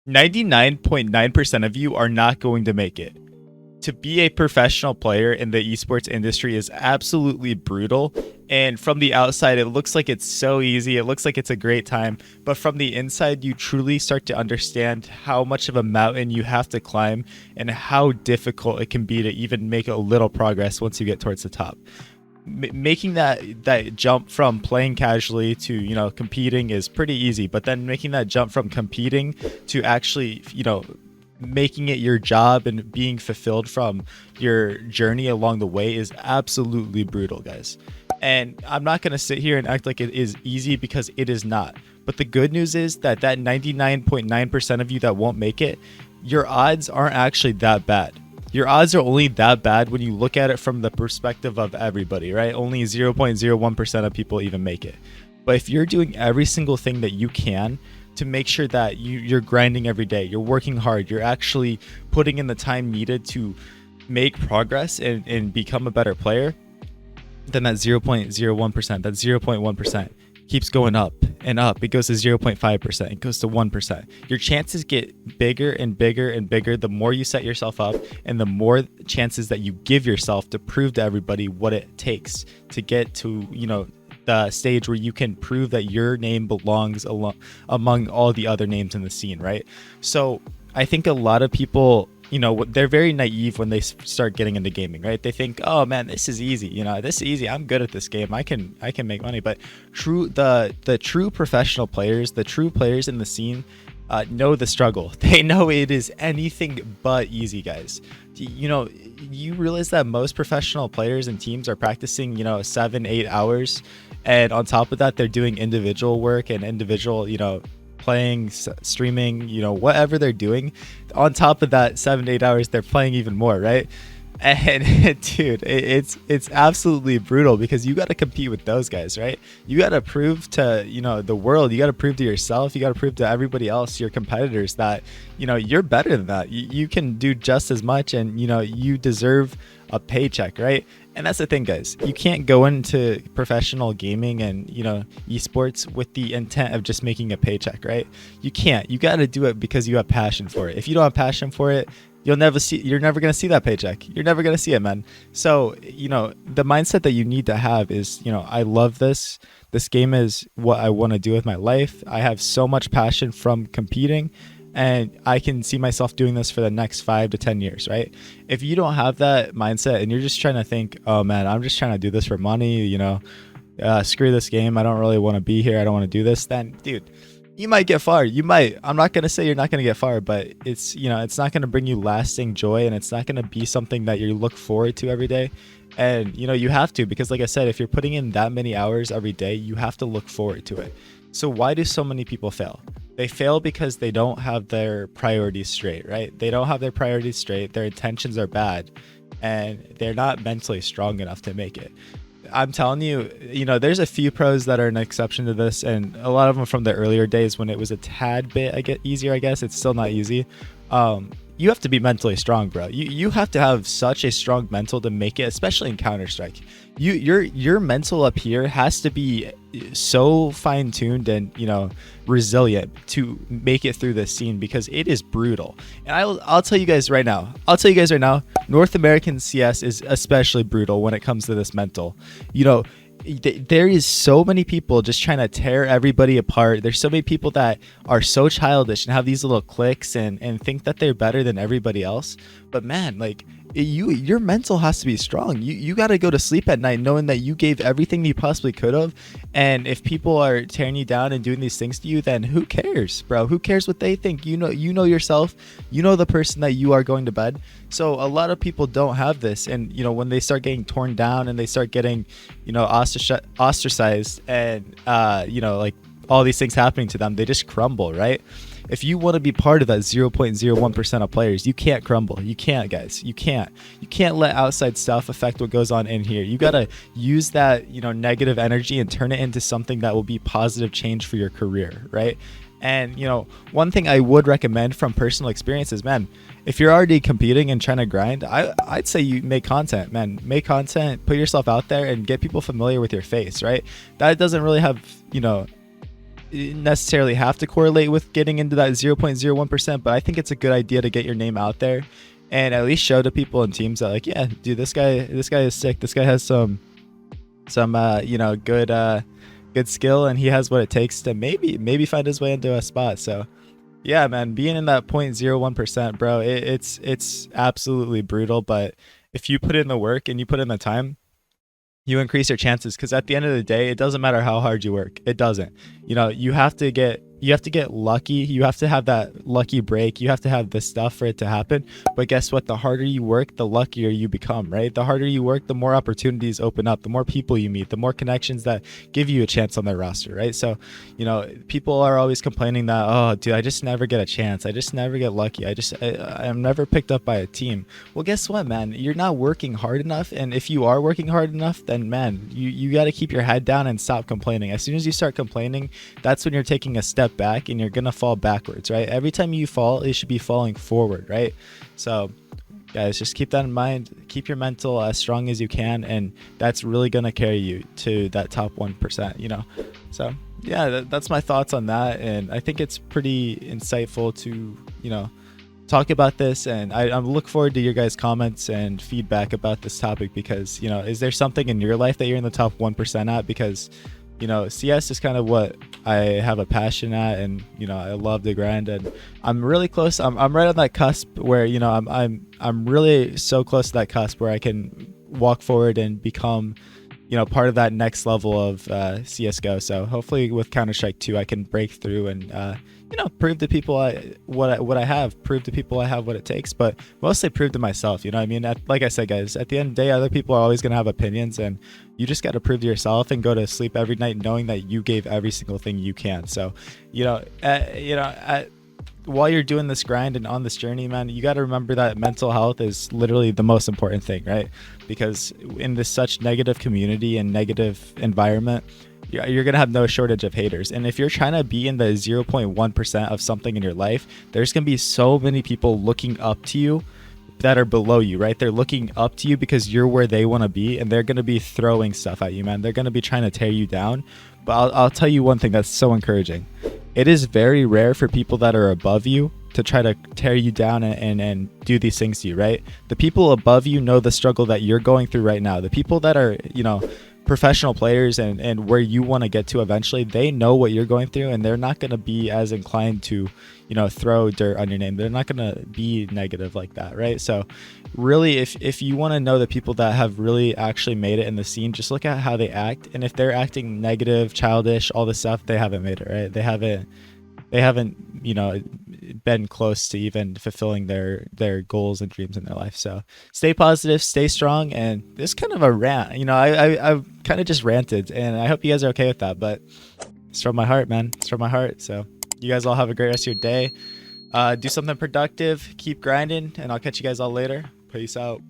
99.9% of you are not going to make it. To be a professional player in the esports industry is absolutely brutal. And from the outside, it looks like it's so easy. It looks like it's a great time. But from the inside, you truly start to understand how much of a mountain you have to climb and how difficult it can be to even make a little progress once you get towards the top. Making that jump from playing casually to competing is pretty easy, but then making that jump from competing to actually making it your job and being fulfilled from your journey along the way is absolutely brutal, guys. And I'm not going to sit here and act like it is easy, because it is not. But the good news is that 99.9% of you that won't make it, your odds aren't actually that bad. Your odds are only that bad when you look at it from the perspective of everybody, right? Only 0.01% of people even make it. But if you're doing every single thing that you can to make sure that you're grinding every day, you're working hard, you're actually putting in the time needed to make progress and become a better player, then that 0.01%, that 0.1% keeps going up and up. It goes to 0.5%, it goes to 1%. Your chances get bigger and bigger and bigger the more you set yourself up, and the more chances that you give yourself to prove to everybody what it takes to get to the stage where you can prove that your name belongs among all the other names in the scene, right? So I think a lot of people, they're very naive when they start getting into gaming, right? They think, oh man, this is easy. This is easy. I'm good at this game. I can make money. But the true professional players, the true players in the scene, know the struggle. They know it is anything but easy, guys. You realize that most professional players and teams are practicing, 7-8 hours. And on top of that, they're doing individual work and individual, playing, streaming, whatever they're doing. On top of that 7 to 8 hours, they're playing even more, right? And dude, it's absolutely brutal, because you got to compete with those guys, right? You got to prove to the world, you got to prove to yourself, you got to prove to everybody else, your competitors, that you're better than that. You can do just as much, and you deserve a paycheck, right? And that's the thing, guys. You can't go into professional gaming and esports with the intent of just making a paycheck, right? You can't. You got to do it because you have passion for it. If you don't have passion for it, you're never going to see that paycheck. You're never going to see it, man. So, the mindset that you need to have is, I love this. This game is what I want to do with my life. I have so much passion from competing, and I can see myself doing this for the next 5 to 10 years, right? If you don't have that mindset and you're just trying to think, oh man, I'm just trying to do this for money, screw this game, I don't really want to be here, I don't want to do this, then dude, you might get far. You might. I'm not going to say you're not going to get far, but it's, it's not going to bring you lasting joy, and it's not going to be something that you look forward to every day. And, you have to, because like I said, if you're putting in that many hours every day, you have to look forward to it. So why do so many people fail? They fail because they don't have their priorities straight, right? They don't have their priorities straight. Their intentions are bad, and they're not mentally strong enough to make it. I'm telling you, there's a few pros that are an exception to this, and a lot of them from the earlier days when it was a tad bit easier, I guess. It's still not easy. You have to be mentally strong, bro. You have to have such a strong mental to make it, especially in Counter-Strike. Your mental up here has to be so fine-tuned and resilient to make it through this scene, because it is brutal. And I'll tell you guys right now. North American CS is especially brutal when it comes to this mental. There is so many people just trying to tear everybody apart. There's so many people that are so childish and have these little cliques and think that they're better than everybody else. But man, like, your mental has to be strong. You got to go to sleep at night knowing that you gave everything you possibly could have. And if people are tearing you down and doing these things to you, then who cares, bro? Who cares what they think? You know yourself. You know the person that you are going to bed. So a lot of people don't have this, and when they start getting torn down and they start getting ostracized and like all these things happening to them, they just crumble, right? If you want to be part of that 0.01% of players, you can't crumble. You can't, guys. You can't let outside stuff affect what goes on in here. You got to use that, negative energy and turn it into something that will be positive change for your career, right? And, one thing I would recommend from personal experience is, man, if you're already competing and trying to grind, I'd say you make content, man. Make content, put yourself out there, and get people familiar with your face, right? That doesn't really have, necessarily have to correlate with getting into that 0.01%, but I think it's a good idea to get your name out there and at least show to people and teams that, like, yeah, dude, this guy is sick. This guy has some you know, good skill, and he has what it takes to maybe find his way into a spot. So yeah, man, being in that 0.01%, bro, it's absolutely brutal. But if you put in the work and you put in the time, you increase your chances, because at the end of the day, it doesn't matter how hard you work. It doesn't. You know, you have to get lucky. You have to have that lucky break. You have to have this stuff for it to happen. But guess what? The harder you work, the luckier you become, right? The harder you work, the more opportunities open up, the more people you meet, the more connections that give you a chance on their roster, right? So, you know, people are always complaining that, oh, dude, I just never get a chance. I just never get lucky. I'm never picked up by a team. Well, guess what, man? You're not working hard enough. And if you are working hard enough, then, man, you got to keep your head down and stop complaining. As soon as you start complaining, that's when you're taking a step back and you're gonna fall backwards, right? Every time you fall, you should be falling forward, right? So guys, just keep that in mind. Keep your mental as strong as you can, and that's really gonna carry you to that top 1%, you know. So yeah, that's my thoughts on that, and I think it's pretty insightful to, you know, talk about this. And I look forward to your guys' comments and feedback about this topic, because, you know, is there something in your life that you're in the top 1% at? Because, you know, CS is kind of what I have a passion at, and, you know, I love the grind, and I'm really close. I'm right on that cusp where, you know, I'm really so close to that cusp where I can walk forward and become, you know, part of that next level of CSGO. So hopefully with Counter-Strike 2, I can break through and, you know, prove to people what I have, prove to people I have what it takes, but mostly prove to myself. You know what I mean? Like I said, guys, at the end of the day, other people are always going to have opinions, and you just got to prove to yourself and go to sleep every night knowing that you gave every single thing you can. So, while you're doing this grind and on this journey, man, you got to remember that mental health is literally the most important thing, right? Because in this such negative community and negative environment, you're going to have no shortage of haters. And if you're trying to be in the 0.1% of something in your life, there's going to be so many people looking up to you that are below you, right? They're looking up to you because you're where they want to be, and they're going to be throwing stuff at you, man. They're going to be trying to tear you down. But I'll tell you one thing that's so encouraging. It is very rare for people that are above you to try to tear you down and do these things to you, right? The people above you know the struggle that you're going through right now. The people that are, you know, professional players and where you want to get to eventually, they know what you're going through, and they're not going to be as inclined to, you know, throw dirt on your name. They're not going to be negative like that, right? So really, if you want to know the people that have really actually made it in the scene, just look at how they act. And if they're acting negative, childish, all this stuff, they haven't made it, right? They haven't, you know, been close to even fulfilling their goals and dreams in their life. So stay positive, stay strong. And this is kind of a rant, you know, I kind of just ranted, and I hope you guys are okay with that, but it's from my heart, man. It's from my heart. So you guys all have a great rest of your day. Do something productive, keep grinding, and I'll catch you guys all later. Peace out.